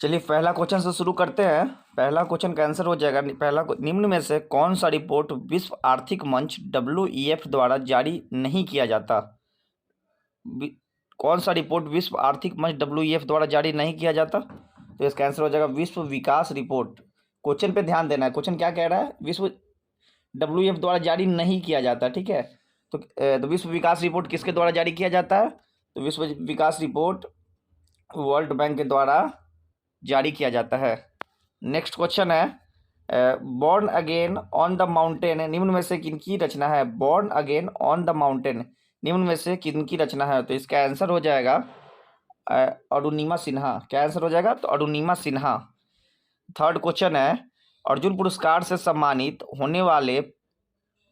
चलिए पहला क्वेश्चन से शुरू करते हैं। पहला क्वेश्चन का आंसर हो जाएगा निम्न में से कौन सा रिपोर्ट विश्व आर्थिक मंच WEF द्वारा जारी नहीं किया जाता। कौन सा रिपोर्ट विश्व आर्थिक मंच WEF द्वारा जारी नहीं किया जाता, तो इसका आंसर हो जाएगा विश्व विकास रिपोर्ट। क्वेश्चन पे ध्यान देना है, क्वेश्चन क्या कह रहा है, विश्व WEF द्वारा जारी नहीं किया जाता, ठीक है। तो विश्व विकास रिपोर्ट किसके द्वारा जारी किया जाता है, तो विश्व विकास रिपोर्ट वर्ल्ड बैंक के द्वारा जारी किया जाता है। नेक्स्ट क्वेश्चन है born again on the mountain निम्न में से किनकी रचना है। Born again on the mountain निम्न में से किनकी रचना है, तो इसका आंसर हो जाएगा अरुणिमा सिन्हा। क्या आंसर हो जाएगा, तो अरुणिमा सिन्हा। थर्ड क्वेश्चन है अर्जुन पुरस्कार से सम्मानित होने वाले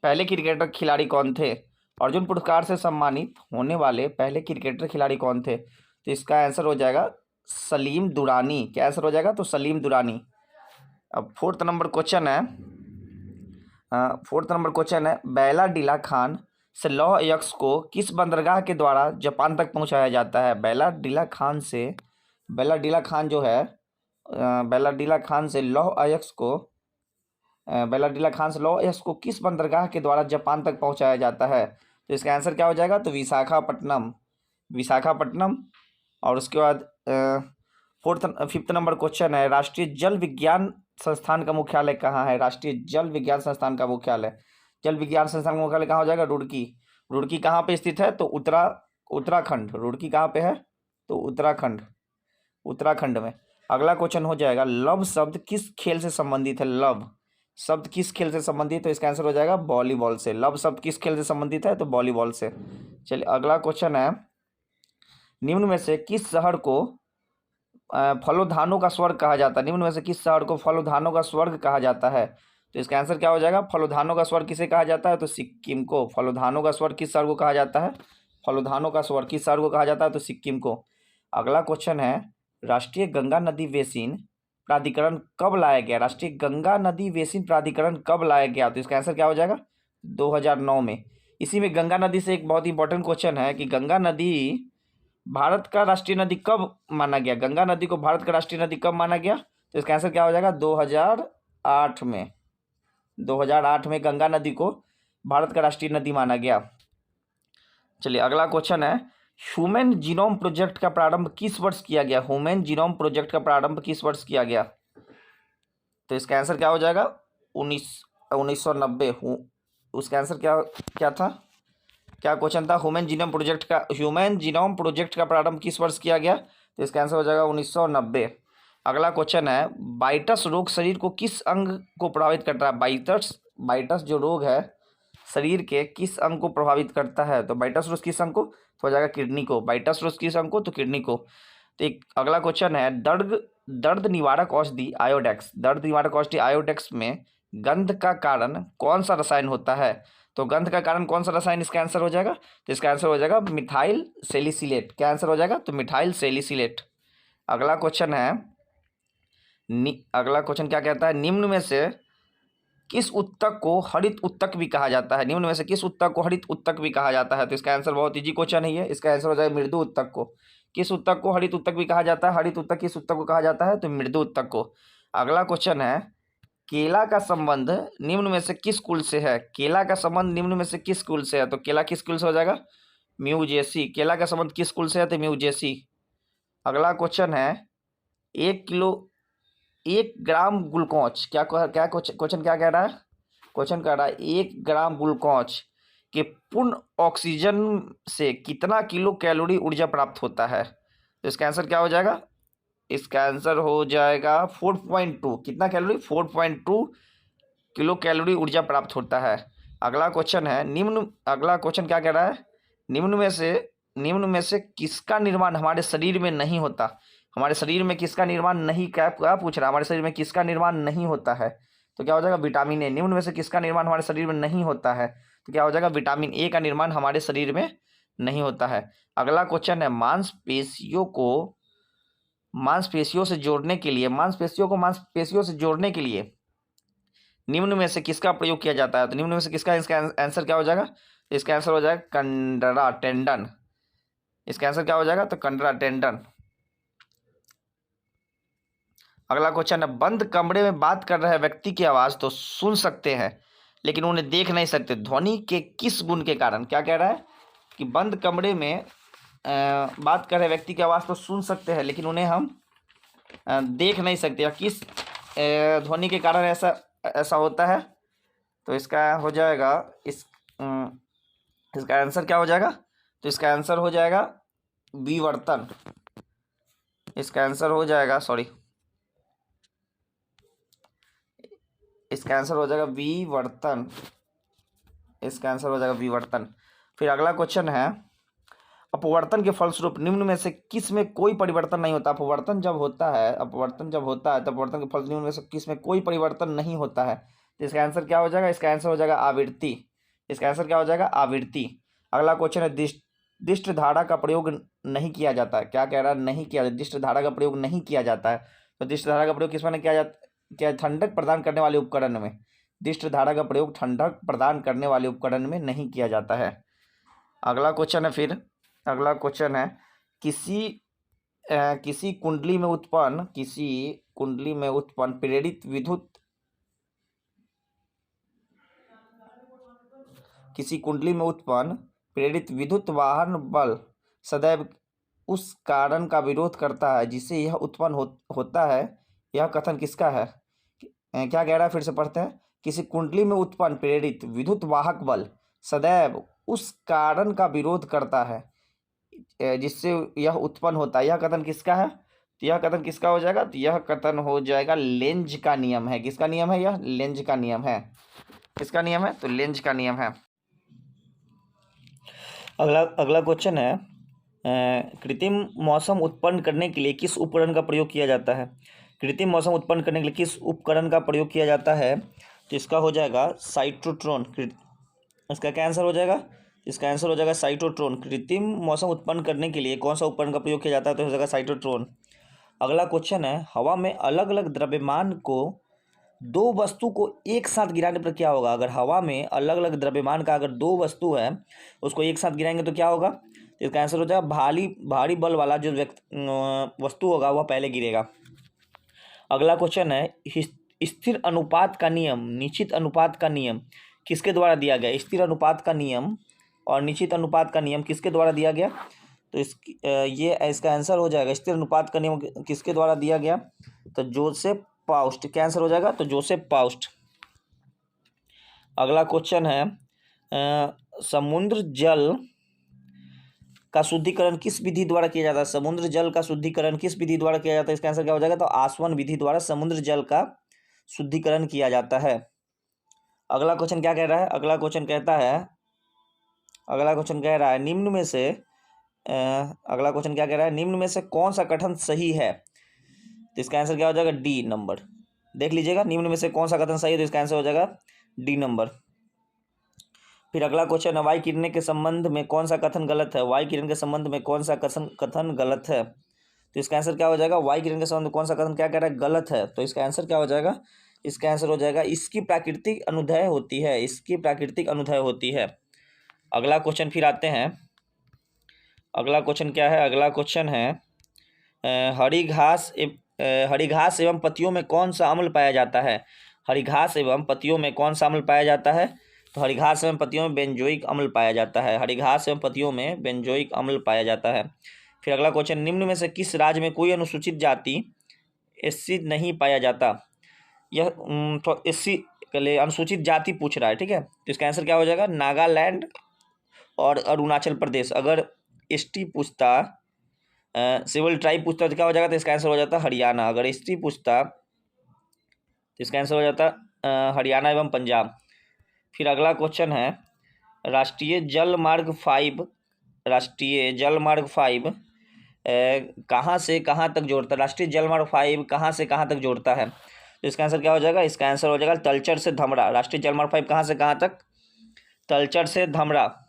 पहले क्रिकेटर खिलाड़ी कौन थे। अर्जुन पुरस्कार से सम्मानित होने वाले पहले क्रिकेटर खिलाड़ी कौन थे, तो इसका आंसर हो जाएगा सलीम दुरानी। क्या आंसर हो जाएगा, तो सलीम दुरानी। अब फोर्थ नंबर क्वेश्चन है बैला डीला खान से लौह अयस्क को किस बंदरगाह के द्वारा जापान तक पहुंचाया जाता है। बैला डीला खान से लौह अयस्क को किस बंदरगाह के द्वारा जापान तक पहुंचाया जाता है, तो इसका आंसर क्या हो जाएगा, तो विशाखापट्टनम। और उसके बाद फिफ्थ नंबर क्वेश्चन है राष्ट्रीय जल विज्ञान संस्थान का मुख्यालय कहाँ है। राष्ट्रीय जल विज्ञान संस्थान का मुख्यालय कहाँ हो जाएगा, रुड़की कहाँ पे स्थित है, तो उत्तराखंड। रुड़की कहाँ पे है, तो उत्तराखंड में। अगला क्वेश्चन हो जाएगा लव शब्द किस खेल से संबंधित है। लव शब्द किस खेल से संबंधित, तो इसका आंसर हो जाएगा वॉलीबॉल से। लव शब्द किस खेल से संबंधित है, तो वॉलीबॉल से। चलिए अगला क्वेश्चन है निम्न में से किस शहर को फलोधानों का स्वर्ग कहा जाता है। निम्न में से किस शहर को फलोधानों का स्वर्ग कहा जाता है, तो इसका आंसर क्या हो जाएगा, फलोधानों का स्वर्ग किसे कहा जाता है, तो सिक्किम को। फलोधानों का स्वर्ग किस शहर को कहा जाता है, तो सिक्किम को। अगला क्वेश्चन है राष्ट्रीय गंगा नदी बेसिन प्राधिकरण कब लाया गया। राष्ट्रीय गंगा नदी बेसिन प्राधिकरण कब लाया गया, तो इसका आंसर क्या हो जाएगा, 2009 में। इसी में गंगा नदी से एक बहुत इंपॉर्टेंट क्वेश्चन है कि गंगा नदी भारत का राष्ट्रीय नदी कब माना गया। गंगा नदी को भारत का राष्ट्रीय नदी कब माना गया, तो इसका आंसर क्या हो जाएगा, 2008 में। 2008 में गंगा नदी को भारत का राष्ट्रीय नदी माना गया। चलिए अगला क्वेश्चन है ह्यूमन जीनोम प्रोजेक्ट का प्रारंभ किस वर्ष किया गया। ह्यूमन जीनोम प्रोजेक्ट का प्रारंभ किस वर्ष किया गया, तो इसका आंसर क्या हो जाएगा, 1990। उसका आंसर क्या था, क्या क्वेश्चन था, ह्यूमन जीनोम प्रोजेक्ट का प्रारंभ किस वर्ष किया गया, तो इसका आंसर हो जाएगा 1990। अगला क्वेश्चन है बाइटस रोग शरीर को किस अंग को प्रभावित करता है। बाइटस जो रोग है शरीर के किस अंग को प्रभावित करता है, तो बाइटस रोग किस अंग को, तो हो जाएगा किडनी को। बाइटस रोग किस अंग को, तो किडनी को। तो एक अगला क्वेश्चन है दर्द निवारक औषधि आयोडेक्स में गंध का कारण कौन सा रसायन होता है, तो गंध का कारण कौन सा रसायन इसका आंसर हो जाएगा, तो इसका आंसर हो जाएगा मिथाइल सैलिसिलेट। क्या आंसर हो जाएगा, तो मिथाइल सैलिसिलेट। अगला क्वेश्चन क्या कहता है निम्न में से किस उत्तक को हरित उत्तक भी कहा जाता है। निम्न में से किस उत्तक को हरित उत्तक भी कहा जाता है, तो इसका आंसर बहुत इजी क्वेश्चन ही है। इसका आंसर हो जाएगा मृदु उत्तक को। किस उत्तक को हरित उत्तक भी कहा जाता है, हरित उत्तक किस उत्तक को कहा जाता है, तो मृदु उत्तक को। अगला क्वेश्चन है केला का संबंध निम्न में से किस कुल से है। केला का संबंध निम्न में से किस कुल से है, तो केला किस कुल से हो जाएगा, म्यूजेसी। केला का संबंध किस कुल से है, तो म्यूजेसी। अगला क्वेश्चन है 1 ग्राम ग्लूकोज क्वेश्चन क्या कह रहा है, क्वेश्चन कह रहा है 1 ग्राम ग्लूकोज के पूर्ण ऑक्सीजन से कितना किलो कैलोरी ऊर्जा प्राप्त होता है, तो इसका आंसर क्या हो जाएगा, इसका आंसर हो जाएगा 4.2। कितना कैलोरी, 4.2 किलो कैलोरी ऊर्जा प्राप्त होता है। अगला क्वेश्चन क्या कह रहा है निम्न में से किसका निर्माण हमारे शरीर में नहीं होता। हमारे शरीर में किसका निर्माण नहीं, क्या पूछ रहा है, हमारे शरीर में किसका निर्माण नहीं होता है, तो क्या हो जाएगा विटामिन ए। निम्न में से किसका निर्माण हमारे शरीर में नहीं होता है, तो क्या हो जाएगा विटामिन ए का निर्माण हमारे शरीर में नहीं होता है। अगला क्वेश्चन है मांसपेशियों से जोड़ने के लिए निम्न में से किसका प्रयोग किया जाता है, तो निम्न में से किसका, इसका आंसर क्या हो जाएगा, इसका आंसर हो जाएगा कंडरा टेंडन। इसका आंसर क्या हो जाएगा, तो कंडरा टेंडन। अगला क्वेश्चन है, बंद कमरे में बात कर रहे व्यक्ति की आवाज़ तो सुन सकते हैं लेकिन उन्हें देख नहीं सकते, ध्वनि के किस गुण के कारण? क्या कह रहा है कि बंद कमरे में बात कर रहे व्यक्ति की आवाज़ तो सुन सकते हैं लेकिन उन्हें हम देख नहीं सकते, या किस ध्वनि के कारण ऐसा ऐसा होता है? तो इसका हो जाएगा इसका आंसर क्या हो जाएगा? तो इसका आंसर हो जाएगा विवर्तन। इसका आंसर हो जाएगा इसका आंसर हो जाएगा विवर्तन। इसका आंसर हो जाएगा विवर्तन। फिर अगला क्वेश्चन है, अपवर्तन के फलस्वरूप निम्न में से किस में कोई परिवर्तन नहीं होता? अपवर्तन जब होता है तो अपवर्तन के फल निम्न में से किस में कोई परिवर्तन नहीं होता है? तो इसका आंसर क्या हो जाएगा? इसका आंसर हो जाएगा आवृत्ति। इसका आंसर क्या हो जाएगा? आवृत्ति। अगला क्वेश्चन है, दिष्ट धारा का प्रयोग नहीं किया जाता है। क्या कह रहा है? नहीं किया जाता, दिष्ट धारा का प्रयोग नहीं किया जाता है। तो दिष्ट धारा का प्रयोग किस में किया जाता? क्या ठंडक प्रदान करने वाले उपकरण में। दिष्ट धारा का प्रयोग ठंडक प्रदान करने वाले उपकरण में नहीं किया जाता है। अगला क्वेश्चन है, फिर अगला क्वेश्चन है, किसी कुंडली में उत्पन्न प्रेरित विद्युत वाहन बल सदैव उस कारण का विरोध करता है जिससे यह उत्पन्न होता है। यह कथन किसका है? क्या कह रहा है? फिर से पढ़ते हैं। किसी कुंडली में उत्पन्न प्रेरित विद्युत वाहक बल सदैव उस कारण का विरोध करता है जिससे यह उत्पन्न होता है। यह कथन किसका है? तो यह कथन किसका हो जाएगा? तो यह कथन हो जाएगा लेंज का नियम है। किसका नियम है? यह लेंज का नियम है। किसका नियम है? तो लेंज का नियम है। अगला क्वेश्चन है, कृत्रिम मौसम उत्पन्न करने के लिए किस उपकरण का प्रयोग किया जाता है? कृत्रिम मौसम उत्पन्न करने के लिए किस उपकरण का प्रयोग किया जाता है? तो इसका हो जाएगा साइक्लोट्रॉन। इसका क्या आंसर हो जाएगा? इसका आंसर हो जाएगा साइक्लोट्रॉन। कृत्रिम मौसम उत्पन्न करने के लिए कौन सा उपकरण का प्रयोग किया जाता है? तो हो जाएगा साइक्लोट्रॉन। अगला क्वेश्चन है, हवा में अलग अलग द्रव्यमान को दो वस्तु को एक साथ गिराने पर क्या होगा? अगर हवा में अलग अलग द्रव्यमान का अगर दो वस्तु है उसको एक साथ गिराएंगे तो क्या होगा? तो इसका आंसर हो जाएगा भारी बल वाला जो वस्तु होगा वह पहले गिरेगा। अगला क्वेश्चन है, स्थिर अनुपात का नियम निश्चित अनुपात का नियम किसके द्वारा दिया गया? स्थिर अनुपात का नियम और निश्चित अनुपात का नियम किसके द्वारा दिया गया? तो इसका आंसर हो जाएगा, स्थिर अनुपात का नियम किसके द्वारा दिया गया? तो जोसेफ पाउस्ट। क्या आंसर हो जाएगा? तो जोसेफ पाउस्ट। अगला क्वेश्चन है, समुद्र जल का शुद्धिकरण किस विधि द्वारा किया जाता है? समुद्र जल का शुद्धिकरण किस विधि द्वारा किया जाता है? इसका आंसर क्या हो जाएगा? तो आसवन विधि द्वारा समुद्र जल का शुद्धिकरण किया जाता है। अगला क्वेश्चन क्या कह रहा है? अगला क्वेश्चन कह रहा है, निम्न में से अगला क्वेश्चन क्या कह रहा है? निम्न में से कौन सा कथन सही है? तो इसका आंसर क्या हो जाएगा? D number. देख लीजिएगा, निम्न में से कौन सा कथन सही है? तो इसका आंसर हो जाएगा डी नंबर। फिर अगला क्वेश्चन है, वायु किरण के संबंध में कौन सा कथन गलत है? वायु किरण के संबंध में कौन सा कथन गलत है? तो इसका आंसर क्या हो जाएगा? वायु किरण के संबंध में कौन सा कथन क्या कह रहा है? गलत है। तो इसका आंसर क्या हो जाएगा? इसका आंसर हो जाएगा इसकी प्राकृतिक अनुदय होती है। इसकी प्राकृतिक अनुदय होती है। अगला क्वेश्चन फिर आते हैं। अगला क्वेश्चन क्या है? अगला क्वेश्चन है, हरी घास एवं पत्तियों में कौन सा अम्ल पाया जाता है? हरी घास एवं पत्तियों में कौन सा अम्ल पाया जाता है? तो हरी घास एवं पत्तियों में बेंजोइक अम्ल पाया जाता है। हरी घास एवं पत्तियों में बेंजोइक अम्ल पाया जाता है। फिर अगला क्वेश्चन, निम्न में से किस राज्य में कोई अनुसूचित जाति एससी नहीं पाया जाता? यह तो एससी के लिए अनुसूचित जाति पूछ रहा है, ठीक है। तो इसका आंसर क्या हो जाएगा? नागालैंड और अरुणाचल प्रदेश। अगर एसटी पूछता, सिविल ट्राइब पूछता तो क्या हो जाएगा? तो इसका आंसर हो जाता हरियाणा। अगर एसटी पूछता तो इसका आंसर हो जाता हरियाणा एवं पंजाब। फिर अगला क्वेश्चन है, राष्ट्रीय जल मार्ग 5 कहाँ से कहाँ तक जोड़ता है? राष्ट्रीय जल मार्ग 5 कहाँ से कहाँ तक जोड़ता है? तो इसका आंसर क्या हो जाएगा? इसका आंसर हो जाएगा तलचर से धमरा। राष्ट्रीय जल मार्ग 5 कहाँ से कहाँ तक? तलचर से धमरा।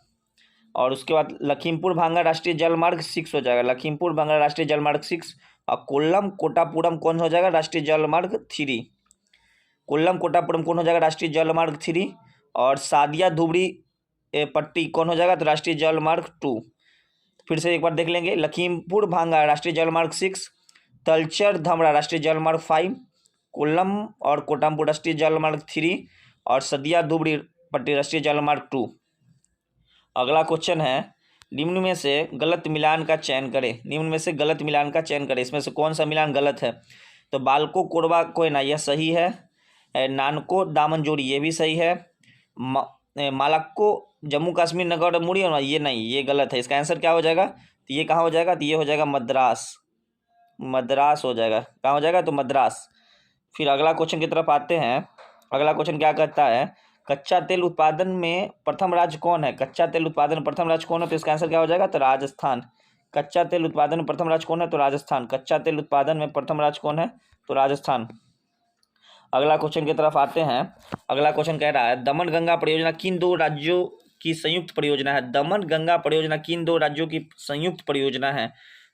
और उसके बाद लखीमपुर भांगा राष्ट्रीय जल मार्ग 6 हो जाएगा। लखीमपुर भांगा राष्ट्रीय जल मार्ग 6। और कोल्लम कोटापुरम कौन हो जाएगा? राष्ट्रीय जल मार्ग 3। कोल्लम कोटापुरम कौन हो जाएगा? राष्ट्रीय जल मार्ग 3। और सादिया धुबरी पट्टी कौन हो जाएगा? तो राष्ट्रीय जल मार्ग 2। फिर से एक बार देख लेंगे, लखीमपुर भांगा राष्ट्रीय जल मार्ग 6, तलचर धमरा राष्ट्रीय जलमार्ग 5, कोल्लम और कोटमपुर राष्ट्रीय जलमार्ग 3 और सदिया धुबरी पट्टी राष्ट्रीय जलमार्ग 2। अगला क्वेश्चन है, निम्न में से गलत मिलान का चयन करें। निम्न में से गलत मिलान का चयन करें, इसमें से कौन सा मिलान गलत है? तो बालको कोरबा कोयना यह सही है, नानको दामनजोड़ी ये भी सही है, मालाक्को जम्मू कश्मीर नगर मुड़ी और ये नहीं, ये गलत है। इसका आंसर क्या हो जाएगा? तो ये कहाँ हो जाएगा? तो ये हो जाएगा मद्रास, मद्रास हो जाएगा। कहाँ हो जाएगा? तो मद्रास। फिर अगला क्वेश्चन की तरफ आते हैं। अगला क्वेश्चन क्या कहता है, कच्चा तेल उत्पादन में प्रथम राज्य कौन है? कच्चा तेल उत्पादन में प्रथम राज्य कौन है? तो इसका आंसर क्या हो जाएगा? तो राजस्थान। कच्चा तेल उत्पादन में प्रथम राज्य कौन है? तो राजस्थान। कच्चा तेल उत्पादन में प्रथम राज्य कौन है? तो राजस्थान। अगला क्वेश्चन की तरफ आते हैं। अगला क्वेश्चन कह रहा है, दमन गंगा परियोजना किन दो राज्यों की संयुक्त परियोजना है? दमन गंगा परियोजना किन दो राज्यों की संयुक्त परियोजना है?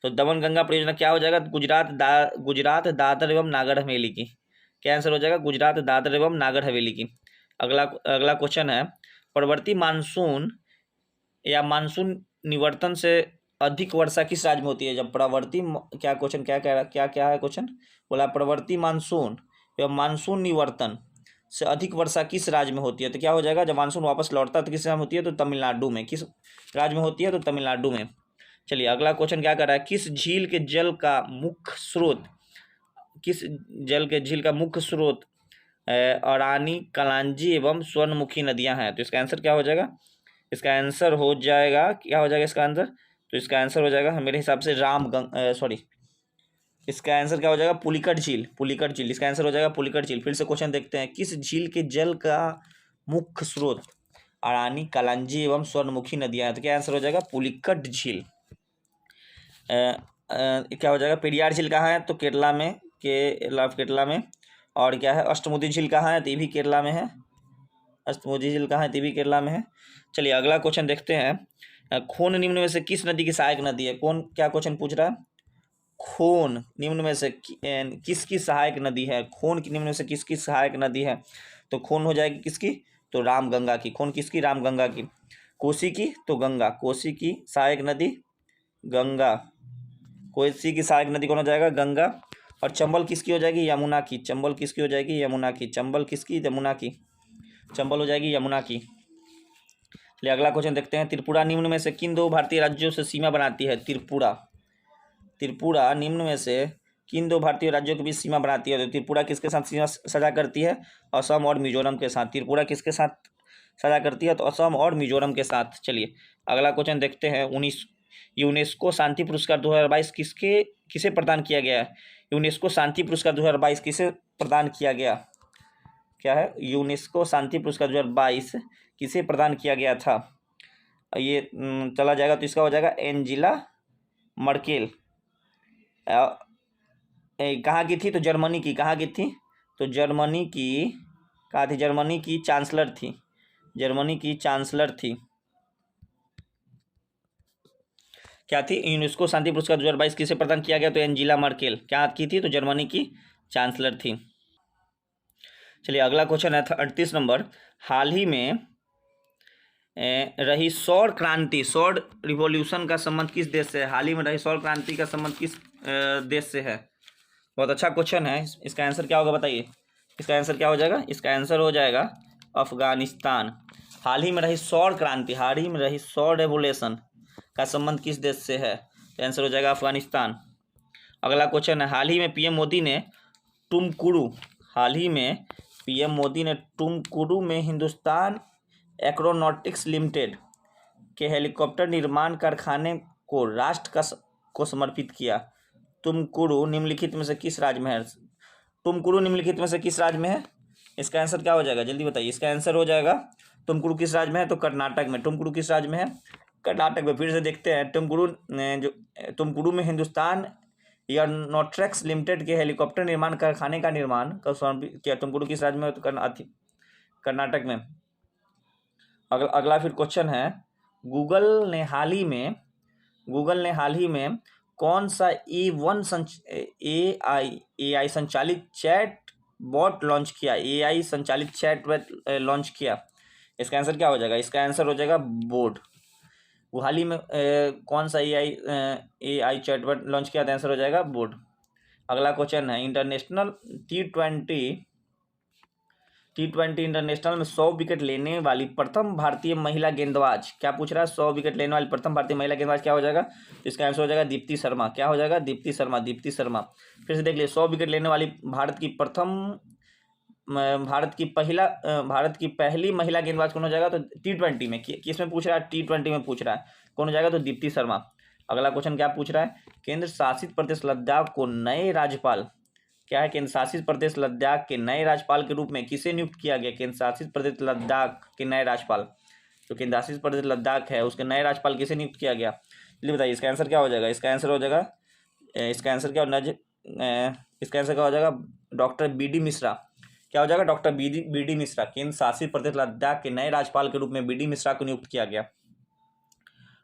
तो दमन गंगा परियोजना क्या हो जाएगा? गुजरात दादर एवं नागर हवेली की। क्या आंसर हो जाएगा? गुजरात दादर एवं नागर हवेली की। अगला क्वेश्चन है, प्रवर्ती मानसून या मानसून निवर्तन से अधिक वर्षा किस राज्य में होती है? जब प्रवर्ती क्या क्वेश्चन क्या कह रहा, क्या है क्वेश्चन? बोला प्रवर्ती मानसून या मानसून निवर्तन से अधिक वर्षा किस राज्य में होती है? तो क्या हो जाएगा? जब मानसून वापस लौटता है तो किस राज्य में होती है? तो तमिलनाडु में। किस राज्य में होती है? तो तमिलनाडु में। चलिए अगला क्वेश्चन क्या कर रहा है, किस झील के जल का मुख्य स्रोत, किस झील का मुख्य स्रोत अरानी, कलांजी एवं स्वर्णमुखी नदियां हैं? तो इसका आंसर क्या हो जाएगा? इसका आंसर हो जाएगा, क्या हो जाएगा इसका आंसर? तो इसका आंसर हो जाएगा मेरे हिसाब से इसका आंसर क्या हो जाएगा? पुलिकट झील, पुलिकट झील। इसका आंसर हो जाएगा पुलिकट झील। फिर से क्वेश्चन देखते हैं, किस झील के जल का मुख्य स्रोत अरानी, कलांजी एवं स्वर्णमुखी नदियां हैं? तो क्या आंसर हो जाएगा? पुलिकट झील। क्या हो जाएगा? पेरियार झील कहाँ है? तो केरला में, केरला में। और क्या है? अष्टमुदी झील कहाँ है? तो ये भी केरला में है। अष्टमुदी झील कहाँ है? तो ये भी केरला में है। चलिए अगला क्वेश्चन देखते हैं, खोन निम्न में से किस नदी की सहायक नदी है? कौन, क्या क्वेश्चन पूछ रहा है? खोन निम्न में से किसकी सहायक नदी है? खोन की निम्न में से किसकी सहायक नदी है? तो खोन हो जाएगी किसकी? तो रामगंगा की। खोन किसकी? रामगंगा की। कोसी की? तो गंगा। कोसी की सहायक नदी गंगा। कोसी की सहायक नदी कौन हो जाएगा? गंगा। और चंबल किसकी हो जाएगी? यमुना की। चंबल किसकी हो जाएगी? यमुना की। चंबल किसकी? यमुना की। चंबल हो जाएगी यमुना की। चलिए अगला क्वेश्चन देखते हैं, त्रिपुरा निम्न में से किन दो भारतीय राज्यों से सीमा बनाती है? त्रिपुरा निम्न में से किन दो भारतीय राज्यों के बीच सीमा बनाती है? तो त्रिपुरा किसके साथ सीमा साझा करती है? असम और मिजोरम के साथ। त्रिपुरा किसके साथ साझा करती है? तो असम और मिजोरम के साथ। चलिए अगला क्वेश्चन देखते हैं, यूनेस्को शांति पुरस्कार 2022 किसे प्रदान किया गया है? यूनेस्को शांति पुरस्कार 2022 किसे प्रदान किया गया? क्या है? यूनेस्को शांति पुरस्कार 2022 किसे प्रदान किया गया था? ये चला जाएगा तो इसका हो जाएगा एंजेला मर्केल। कहाँ की थी? तो जर्मनी की। कहाँ की थी? तो जर्मनी की। कहाँ थी? जर्मनी की चांसलर थी। जर्मनी की चांसलर थी। क्या थी? यूनेस्को शांति पुरस्कार 2022 किसे प्रदान किया गया? तो एंजेला मर्केल। क्या की थी? तो जर्मनी की चांसलर थी। चलिए अगला क्वेश्चन है 38 नंबर, हाल ही में रही सौर क्रांति, सौर रिवॉल्यूशन का संबंध किस देश से है? हाल ही में रही सौर क्रांति का संबंध किस देश से है? बहुत अच्छा क्वेश्चन है। इसका आंसर क्या होगा बताइए? इसका आंसर क्या हो जाएगा? इसका आंसर हो जाएगा अफगानिस्तान। हाल ही में रही सौर क्रांति, हाल ही में रही सौर रेवोल्यूशन का संबंध किस देश से है? तो आंसर हो जाएगा अफगानिस्तान। अगला क्वेश्चन है, हाल ही में पीएम मोदी ने टुमकुरू में हिंदुस्तान एरोनॉटिक्स लिमिटेड के हेलीकॉप्टर निर्माण कारखाने को राष्ट्र को समर्पित किया। टुमकुरू निम्नलिखित में से किस राज्य में है? टुमकुरू निम्नलिखित में से किस राज्य में है? इसका आंसर क्या हो जाएगा? जल्दी बताइए। इसका आंसर हो जाएगा, टुमकुरू किस राज्य में है? तो कर्नाटक में। टुमकुरू किस राज्य में है? कर्नाटक में। फिर से देखते हैं, टुमकुरू में हिंदुस्तान एरोनॉटिक्स लिमिटेड के हेलीकॉप्टर निर्माण कारखाने का निर्माण समर्पित किया। टुमकुरू किस राज्य में? तो कर्नाटक में। अगला फिर क्वेश्चन है, गूगल ने हाल ही में कौन सा AI संचालित चैट बॉट लॉन्च किया? AI संचालित चैट बॉट लॉन्च किया। इसका आंसर क्या हो जाएगा? इसका आंसर हो जाएगा बोर्ड। वो हाल ही में कौन सा AI चैट बॉट लॉन्च किया? आंसर हो जाएगा बोर्ड। अगला क्वेश्चन है इंटरनेशनल टी ट्वेंटी इंटरनेशनल में 100 विकेट लेने वाली प्रथम भारतीय महिला गेंदबाज, क्या पूछ रहा है, 100 विकेट लेने वाली प्रथम भारतीय महिला गेंदबाज क्या हो जाएगा, तो इसका आंसर हो जाएगा दीप्ति शर्मा। क्या हो जाएगा, दीप्ति शर्मा, दीप्ति शर्मा। फिर से देख लिए, 100 विकेट लेने वाली भारत की पहली महिला गेंदबाज कौन हो जाएगा, तो टी20 में, किसमें पूछ रहा है, टी20 में पूछ रहा है, कौन हो जाएगा, तो दीप्ति शर्मा। अगला क्वेश्चन क्या पूछ रहा है, केंद्र शासित प्रदेश लद्दाख को नए राज्यपाल, क्या है, केंद्र शासित प्रदेश लद्दाख के नए राज्यपाल के रूप में किसे नियुक्त किया गया, केंद्र शासित प्रदेश लद्दाख के नए राज्यपाल, तो केंद्र शासित प्रदेश लद्दाख है उसके नए राज्यपाल किसे नियुक्त किया गया, चलिए बताइए इसका आंसर क्या हो जाएगा, इसका आंसर क्या हो जाएगा, डॉक्टर बी.डी. मिश्रा। क्या हो जाएगा, डॉक्टर बी.डी. मिश्रा। केंद्र शासित प्रदेश लद्दाख के नए राज्यपाल के रूप में बी.डी. मिश्रा को नियुक्त किया गया।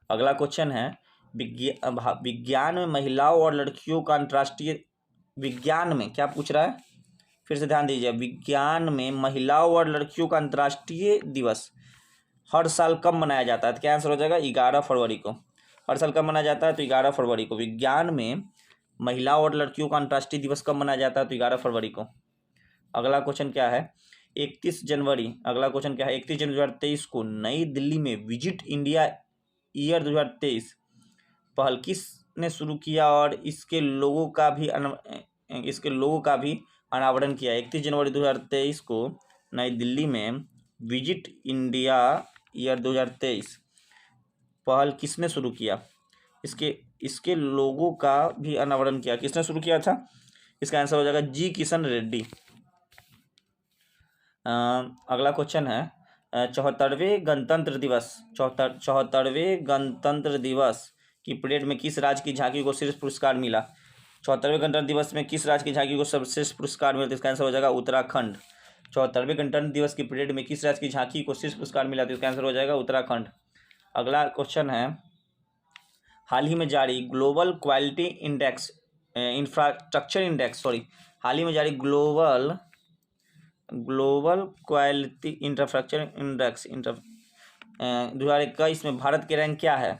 अगला क्वेश्चन है विज्ञान में महिलाओं और लड़कियों का अंतर्राष्ट्रीय, विज्ञान में क्या पूछ रहा है, फिर से ध्यान दीजिए, विज्ञान में महिलाओं और लड़कियों का अंतर्राष्ट्रीय दिवस हर साल कब मनाया जाता है, तो क्या आंसर हो जाएगा, 11 फरवरी को। हर साल कब मनाया जाता है, तो 11 फरवरी को। विज्ञान में महिलाओं और लड़कियों का अंतर्राष्ट्रीय दिवस कब मनाया जाता है, तो 11 फरवरी को। अगला क्वेश्चन क्या है, 31 जनवरी 2023 को नई दिल्ली में विजिट इंडिया ईयर 2023 पहल किसने शुरू किया और इसके लोगों का भी अनावरण किया। 31 जनवरी 2023 को नई दिल्ली में विजिट इंडिया ईयर 2023 पहल किसने शुरू किया, इसके लोगों का भी अनावरण किया, किसने शुरू किया था, इसका आंसर हो जाएगा जी किशन रेड्डी। अगला क्वेश्चन है 74वें गणतंत्र दिवस की परेड में किस राज्य की झांकी को शीर्ष पुरस्कार मिला, 74वें गणतंत्र दिवस में किस राज्य की झांकी को सर्वश्रेष्ठ पुरस्कार मिला, तो इसका आंसर हो जाएगा उत्तराखंड। 74वें गणतंत्र दिवस की परेड में किस राज्य की झांकी को शीर्ष पुरस्कार मिला, तो इसका आंसर हो जाएगा उत्तराखंड। अगला क्वेश्चन है हाल ही में जारी global quality index infrastructure index हाल ही में जारी ग्लोबल क्वालिटी इंफ्रास्ट्रक्चर इंडेक्स 2021 में भारत के रैंक क्या है,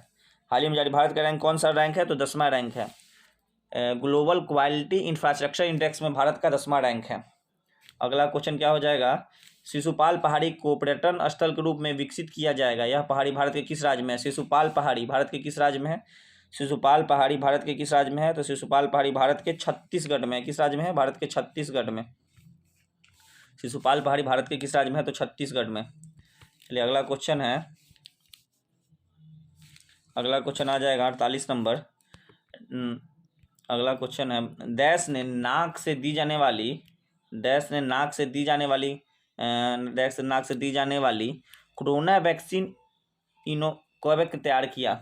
हाल ही में जारी भारत का रैंक कौन सा रैंक है, तो 10वां रैंक है। ग्लोबल क्वालिटी इंफ्रास्ट्रक्चर इंडेक्स में भारत का 10वां रैंक है। अगला क्वेश्चन क्या हो जाएगा, शिशुपाल पहाड़ी को पर्यटन स्थल के रूप में विकसित किया जाएगा, यह पहाड़ी भारत के किस राज्य में है, शिशुपाल पहाड़ी भारत के किस राज्य में है, शिशुपाल पहाड़ी भारत के किस राज्य में है, तो शिशुपाल पहाड़ी भारत के छत्तीसगढ़ में, किस राज्य में है, भारत के छत्तीसगढ़ में। शिशुपाल पहाड़ी भारत के किस राज्य में है, तो छत्तीसगढ़ में। चलिए अगला क्वेश्चन आ जाएगा 48 नंबर। अगला क्वेश्चन है डैश ने नाक से दी जाने वाली कोरोना वैक्सीन इनोकोवैक्स तैयार किया,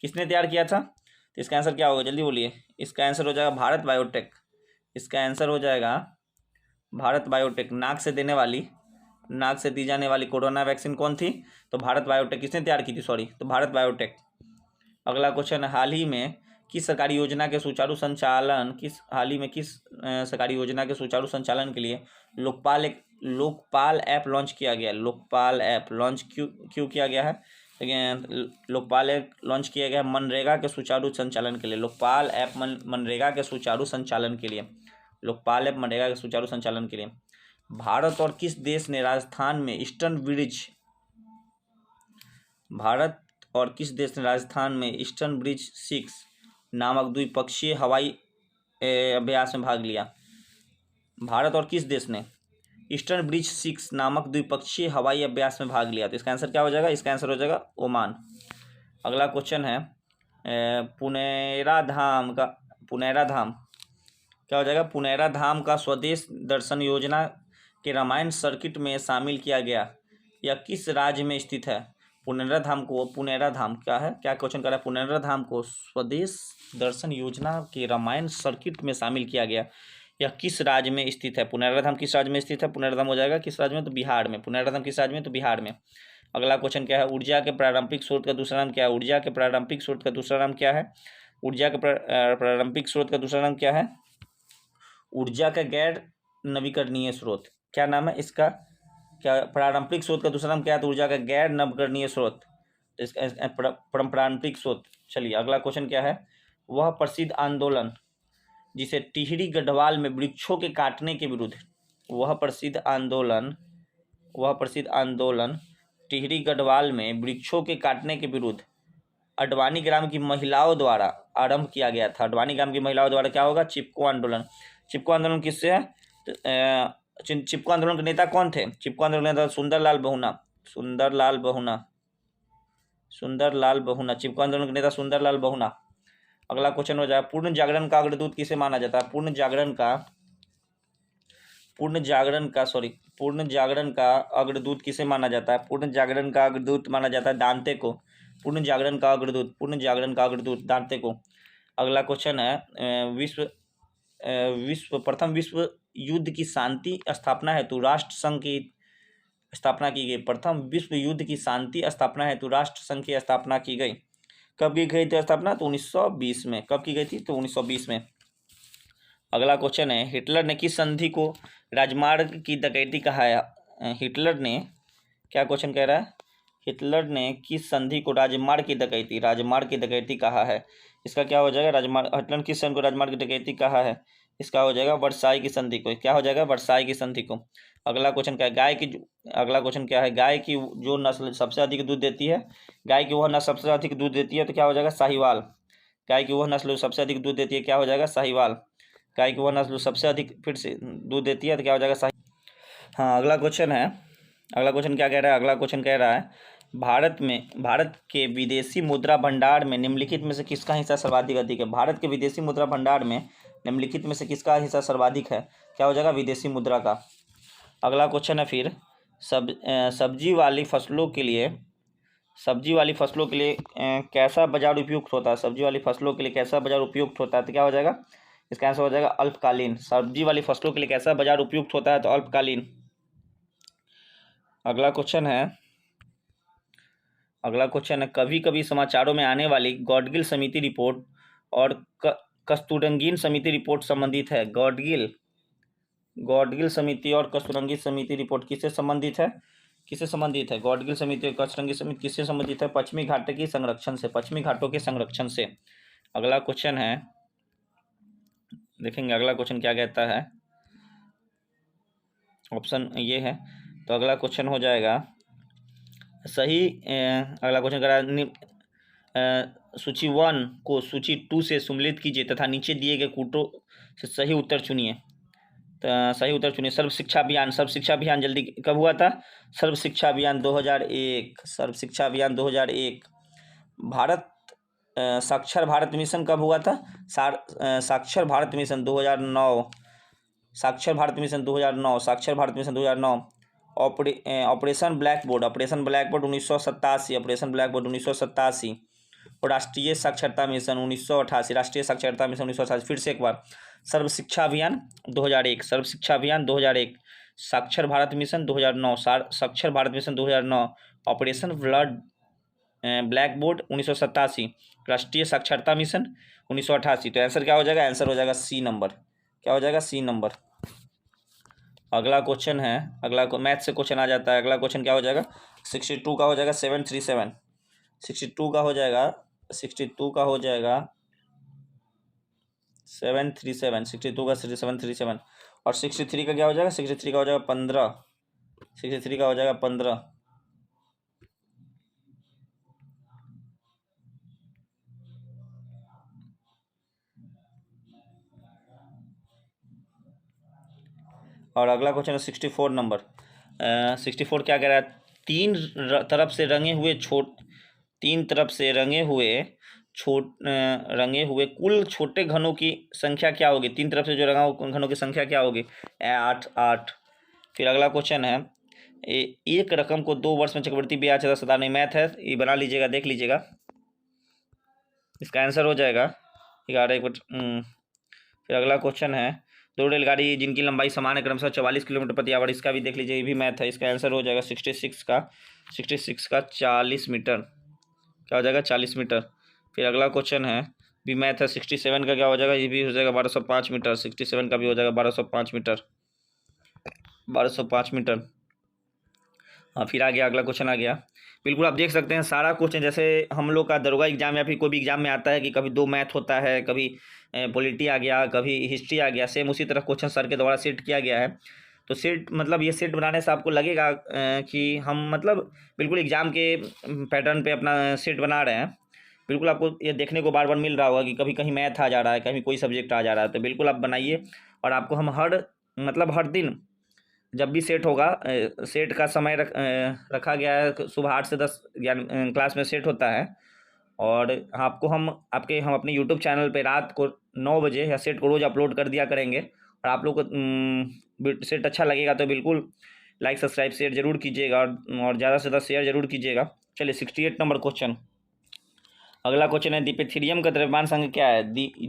किसने तैयार किया था, तो इसका आंसर क्या होगा, जल्दी बोलिए, इसका आंसर हो जाएगा भारत बायोटेक। इसका आंसर हो जाएगा भारत बायोटेक। नाक से दी जाने वाली कोरोना वैक्सीन कौन थी, तो भारत बायोटेक। किसने तैयार की थी, तो भारत बायोटेक। अगला क्वेश्चन है हाल ही में किस सरकारी योजना के सुचारू संचालन के लिए लोकपाल ऐप लॉन्च किया गया। लोकपाल ऐप लॉन्च क्यों किया गया है, लोकपाल ऐप लॉन्च किया गया मनरेगा के सुचारू संचालन के लिए। लोकपाल ऐप मनरेगा के सुचारू संचालन के लिए, लोकपाल ऐप मनरेगा के सुचारू संचालन के लिए। भारत और किस देश ने राजस्थान में ईस्टर्न ब्रिज 6 नामक द्विपक्षीय हवाई अभ्यास में भाग लिया। भारत और किस देश ने ईस्टर्न ब्रिज 6 नामक द्विपक्षीय हवाई अभ्यास में भाग लिया, तो इसका आंसर क्या हो जाएगा, इसका आंसर हो जाएगा ओमान। अगला क्वेश्चन है पुनेरा धाम क्या हो जाएगा, पुनेरा धाम का स्वदेश दर्शन योजना के रामायण सर्किट में शामिल किया गया, यह किस राज्य में स्थित है। पुनेरा धाम क्या क्वेश्चन कर रहा है, पुनेरा धाम को स्वदेश दर्शन योजना के रामायण सर्किट में शामिल किया गया, यह किस राज्य में स्थित है। पुनेरा धाम किस राज्य में स्थित है, पुनेरा धाम हो जाएगा किस राज्य में, तो बिहार में। पुनेरा धाम किस राज्य में, तो बिहार में। अगला क्वेश्चन क्या है, ऊर्जा के प्रारंभिक स्रोत का दूसरा नाम क्या है। ऊर्जा के प्रारंभिक स्रोत का दूसरा नाम क्या है, ऊर्जा का गैर नवीकरणीय स्रोत, क्या नाम है इसका, क्या पारंपरिक स्रोत का दूसरा नाम क्या है, तो ऊर्जा का गैर नवीकरणीय स्रोत, पारंपरिक स्रोत। चलिए अगला क्वेश्चन क्या है, वह प्रसिद्ध आंदोलन जिसे टिहरी गढ़वाल में वृक्षों के काटने के विरुद्ध वह प्रसिद्ध आंदोलन टिहरी गढ़वाल में वृक्षों के काटने के विरुद्ध अडवाणी ग्राम की महिलाओं द्वारा आरंभ किया गया था। अडवाणी ग्राम की महिलाओं द्वारा क्या होगा? चिपको आंदोलन। चिपको आंदोलन किससे है? चिपको आंदोलन के नेता कौन थे? चिपको आंदोलन के नेता सुंदरलाल बहुना। चिपको आंदोलन के नेता सुंदरलाल बहुना। अगला क्वेश्चन हो जाए, पूर्ण जागरण का अग्रदूत किसे माना जाता है? पूर्ण जागरण का अग्रदूत किसे माना जाता है? पूर्ण जागरण का अग्रदूत माना जाता है दांते को। पूर्ण जागरण का अग्रदूत दांते को। अगला क्वेश्चन है, प्रथम विश्व युद्ध की शांति स्थापना हेतु राष्ट्र संघ की स्थापना की गई। प्रथम विश्व युद्ध की शांति स्थापना हेतु राष्ट्र संघ की स्थापना की गई। कब की गई थी स्थापना? तो 1920 में। कब की गई थी? तो 1920 में। अगला क्वेश्चन है, हिटलर ने किस संधि को राजमार्ग की डकैती कहा है? हिटलर ने, क्या क्वेश्चन कह रहा है? हिटलर ने किस संधि को राजमार्ग की डकैती कहा है? इसका क्या हो जाएगा? हिटलर ने किस संधि को राजमार्ग की डकैती कहा है? इसका हो जाएगा वर्साई की संधि को। क्या हो जाएगा? वर्साई की संधि को। अगला क्वेश्चन क्या है? अगला क्वेश्चन क्या है? गाय की जो नस्ल सबसे अधिक दूध देती है, गाय की वह नस्ल सबसे अधिक दूध देती है, तो क्या हो जाएगा? साहिवाल। गाय की वह नस्ल सबसे अधिक दूध देती है, क्या हो जाएगा? साहिवाल। गाय की वह नस्ल सबसे अधिक फिर से दूध देती है, तो क्या हो जाएगा? हाँ, अगला क्वेश्चन है, अगला क्वेश्चन क्या कह रहा है? अगला क्वेश्चन कह रहा है, भारत के विदेशी मुद्रा भंडार में निम्नलिखित में से किसका हिस्सा सर्वाधिक अधिक है? भारत के विदेशी मुद्रा भंडार में निम्नलिखित में से किसका हिस्सा सर्वाधिक है? क्या हो जाएगा? विदेशी मुद्रा का। अगला क्वेश्चन है फिर, सब्जी वाली फसलों के लिए कैसा बाजार उपयुक्त होता है? सब्जी वाली फसलों के लिए कैसा बाजार उपयुक्त होता है? तो क्या हो जाएगा? इसका आंसर हो जाएगा अल्पकालीन। सब्जी वाली फसलों के लिए कैसा बाजार उपयुक्त होता है? तो अल्पकालीन। अगला क्वेश्चन है, कभी कभी समाचारों में आने वाली गॉडगिल समिति रिपोर्ट और कस्तूरंगीन समिति रिपोर्ट संबंधित है। गॉडगिल समिति और कस्तूरंगी समिति रिपोर्ट किससे संबंधित है? गॉडगिल समिति और कस्तूरंगी समिति किससे संबंधित है? पश्चिमी घाटों के संरक्षण से। अगला क्वेश्चन है, देखेंगे अगला क्वेश्चन क्या कहता है। ऑप्शन ये है, तो अगला क्वेश्चन हो जाएगा सही। अगला क्वेश्चन करा, सूची 1 को सूची 2 से सम्मिलित कीजिए तथा नीचे दिए गए कूटों से सही उत्तर चुनिए। सर्व शिक्षा अभियान जल्दी कब हुआ था? सर्व शिक्षा अभियान 2001। भारत साक्षर भारत मिशन कब हुआ था? साक्षर Bharat mission 2009। Operation black board 1987। और राष्ट्रीय साक्षरता मिशन 1988। फिर से एक बार, सर्व शिक्षा अभियान 2001, साक्षर भारत मिशन 2009, साक्षर Bharat mission 2009, operation black board 1987, राष्ट्रीय साक्षरता मिशन 1988। तो आंसर क्या हो जाएगा? आंसर हो जाएगा सी नंबर। क्या हो जाएगा? C number. अगला क्वेश्चन है, मैथ से क्वेश्चन आ जाता है। अगला क्वेश्चन क्या हो जाएगा? 62 का हो जाएगा 737। 62 का हो जाएगा 737। 62 का 737। और 63 का क्या हो जाएगा? 63 का हो जाएगा 15। 63 का हो जाएगा 15। और अगला क्वेश्चन है 64 नंबर। 64 क्या कह रहा है? तीन तरफ से रंगे हुए कुल छोटे घनों की संख्या क्या होगी? 3 तरफ से जो रंगा हुआ घनों की संख्या क्या होगी? 8। फिर अगला क्वेश्चन है, एक रकम को 2 वर्ष में चक्रवृद्धि ब्याज दर सदा नहीं, मैथ है, ये बना लीजिएगा, देख लीजिएगा। इसका आंसर हो जाएगा 11। फिर अगला क्वेश्चन है, 2 रेलगाड़ी जिनकी लंबाई समान है क्रमशः 44 किलोमीटर प्रति आवर, इसका भी देख लीजिए, ये भी मैथ है। इसका आंसर हो जाएगा 66 का 40 मीटर। क्या हो जाएगा? 40 मीटर। फिर अगला क्वेश्चन है, भी मैथ है, 67 का क्या हो जाएगा? ये भी हो जाएगा 1205 मीटर। 67 का भी हो जाएगा 1205 मीटर। हाँ, फिर आ गया अगला क्वेश्चन आ गया। बिल्कुल आप देख सकते हैं सारा क्वेश्चन जैसे हम लोग का दरोगा एग्जाम या फिर कोई भी एग्जाम में आता है कि कभी 2 मैथ होता है, कभी पॉलिटी आ गया, कभी हिस्ट्री आ गया, सेम उसी तरह क्वेश्चन सर के द्वारा सेट किया गया है। तो सेट मतलब ये सेट बनाने से आपको लगेगा कि हम मतलब बिल्कुल एग्जाम के पैटर्न पे अपना सेट बना रहे हैं। बिल्कुल आपको ये देखने को बार बार मिल रहा होगा कि कभी कहीं मैथ आ जा रहा है, कभी कोई सब्जेक्ट आ जा रहा है, तो बिल्कुल आप बनाइए। और आपको हम हर दिन जब भी सेट होगा, सेट का समय रखा गया है सुबह 8 से 10 ज्ञान क्लास में सेट होता है। और आपको हम अपने यूट्यूब चैनल पे रात को 9 बजे या सेट को रोज़ अपलोड कर दिया करेंगे। और आप लोग को सेट अच्छा लगेगा तो बिल्कुल लाइक सब्सक्राइब शेयर जरूर कीजिएगा, और ज़्यादा से ज़्यादा शेयर जरूर कीजिएगा। चलिए 68 नंबर क्वेश्चन, अगला क्वेश्चन है डिप्थिरियम का द्रव्यमान संख्या क्या है?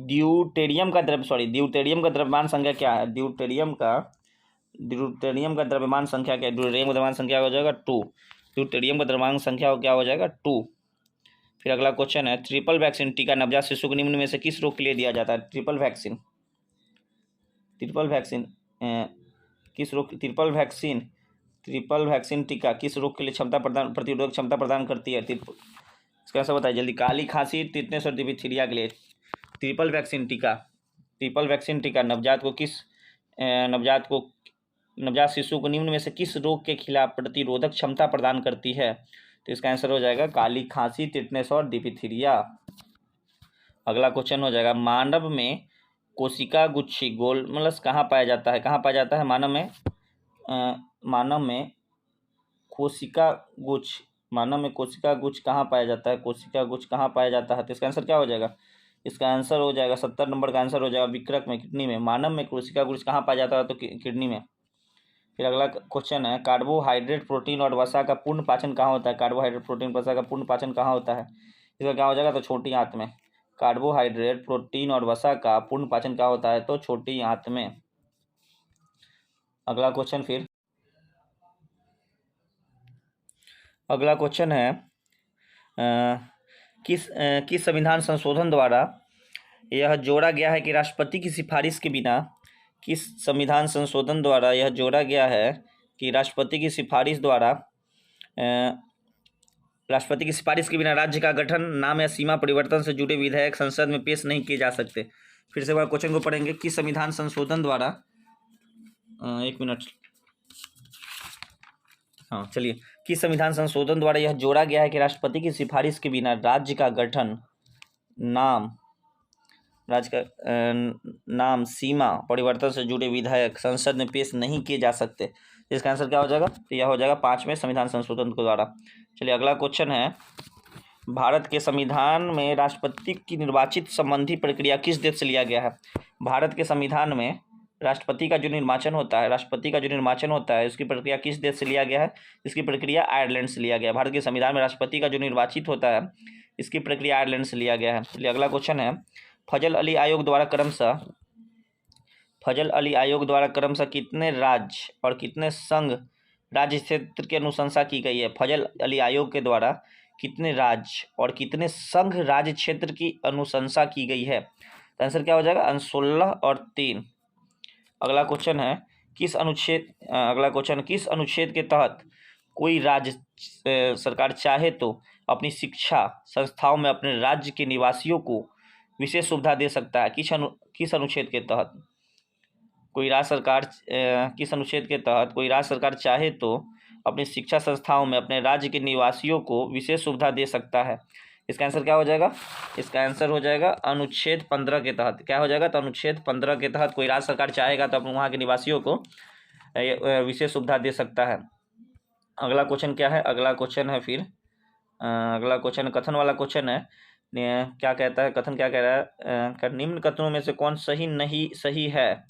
ड्यूटेरियम का द्रव्यमान संख्या क्या है? ड्यूटेरियम का द्रव्यमान संख्या क्या है? ड्यूटेरियम का द्रव्यमान संख्या हो जाएगा 2। ड्यूटेरियम का द्रव्यमान संख्या क्या हो जाएगा? 2। फिर अगला क्वेश्चन है ट्रिपल वैक्सीन टीका नवजात शिशु को निम्न में से किस रोग के लिए दिया जाता है? ट्रिपल वैक्सीन ट्रिपल वैक्सीन टीका किस रोग के लिए प्रतिरोधक क्षमता प्रदान करती है? इसका आंसर बताइए जल्दी। काली, खांसी, टिटनेस और डिप्थीरिया के लिए ट्रिपल वैक्सीन टीका नवजात शिशु को निम्न में से किस रोग के खिलाफ प्रतिरोधक क्षमता प्रदान करती है? तो इसका आंसर हो जाएगा काली, खांसी, टिटनेस और डिप्थीरिया। अगला क्वेश्चन हो जाएगा मानव में कोशिका गुच्छी गोलमलस कहाँ पाया जाता है? मानव में कोशिका गुच्छ कहाँ पाया जाता है? तो इसका आंसर क्या हो जाएगा? इसका आंसर हो जाएगा 70 नंबर का आंसर हो जाएगा विकृत में, किडनी में। मानव में कोशिका गुच्छ कहाँ पाया जाता है? तो किडनी में। फिर अगला क्वेश्चन है कार्बोहाइड्रेट, प्रोटीन और वसा का पूर्ण पाचन कहाँ होता है? इसका क्या हो जाएगा? तो छोटी आंत में। कार्बोहाइड्रेट, प्रोटीन और वसा का पूर्ण पाचन कहाँ होता है? तो छोटी आंत में। अगला क्वेश्चन है किस संविधान संशोधन द्वारा यह जोड़ा गया है कि राष्ट्रपति की सिफारिश के बिना राज्य का गठन, नाम या सीमा परिवर्तन से जुड़े विधेयक संसद में पेश नहीं किए जा सकते। फिर से एक बार क्वेश्चन को पढ़ेंगे। किस संविधान संशोधन द्वारा किस संविधान संशोधन द्वारा यह जोड़ा गया है कि राष्ट्रपति की सिफारिश के बिना राज्य का गठन, नाम, सीमा परिवर्तन से जुड़े विधेयक संसद में पेश नहीं किए जा सकते। इसका आंसर क्या हो जाएगा? तो यह हो जाएगा 5वें संविधान संशोधन के द्वारा। चलिए अगला क्वेश्चन है भारत के संविधान में राष्ट्रपति की निर्वाचित संबंधी प्रक्रिया किस देश से लिया गया है? भारत के संविधान में राष्ट्रपति का जो निर्वाचन होता है उसकी प्रक्रिया किस देश से लिया गया है? इसकी प्रक्रिया आयरलैंड से लिया गया है। भारत के संविधान में राष्ट्रपति का जो निर्वाचित होता है इसकी प्रक्रिया आयरलैंड से लिया गया है। चलिए अगला क्वेश्चन है फजल अली आयोग द्वारा क्रमशः कितने राज्य और कितने संघ राज्य क्षेत्र की अनुशंसा की गई है? फजल अली आयोग के द्वारा कितने राज्य और कितने संघ राज्य क्षेत्र की अनुशंसा की गई है? तो आंसर क्या हो जाएगा? 16 और 3। अगला क्वेश्चन है किस अनुच्छेद के तहत कोई राज्य सरकार चाहे तो अपनी शिक्षा संस्थाओं में अपने राज्य के निवासियों को विशेष सुविधा दे सकता है? किस अनुच्छेद के तहत कोई राज्य सरकार चाहे तो अपनी शिक्षा संस्थाओं में अपने राज्य के निवासियों को विशेष सुविधा दे सकता है? इसका आंसर क्या हो जाएगा? इसका आंसर हो जाएगा अनुच्छेद 15 के तहत। क्या हो जाएगा? तो अनुच्छेद 15 के तहत कोई राज्य सरकार चाहेगा तो अपने वहाँ के निवासियों को विशेष सुविधा दे सकता है। अगला क्वेश्चन क्या है? अगला क्वेश्चन कथन वाला क्वेश्चन है। क्या कहता है कथन? क्या कह रहा है? निम्न कथनों में से कौन सही है?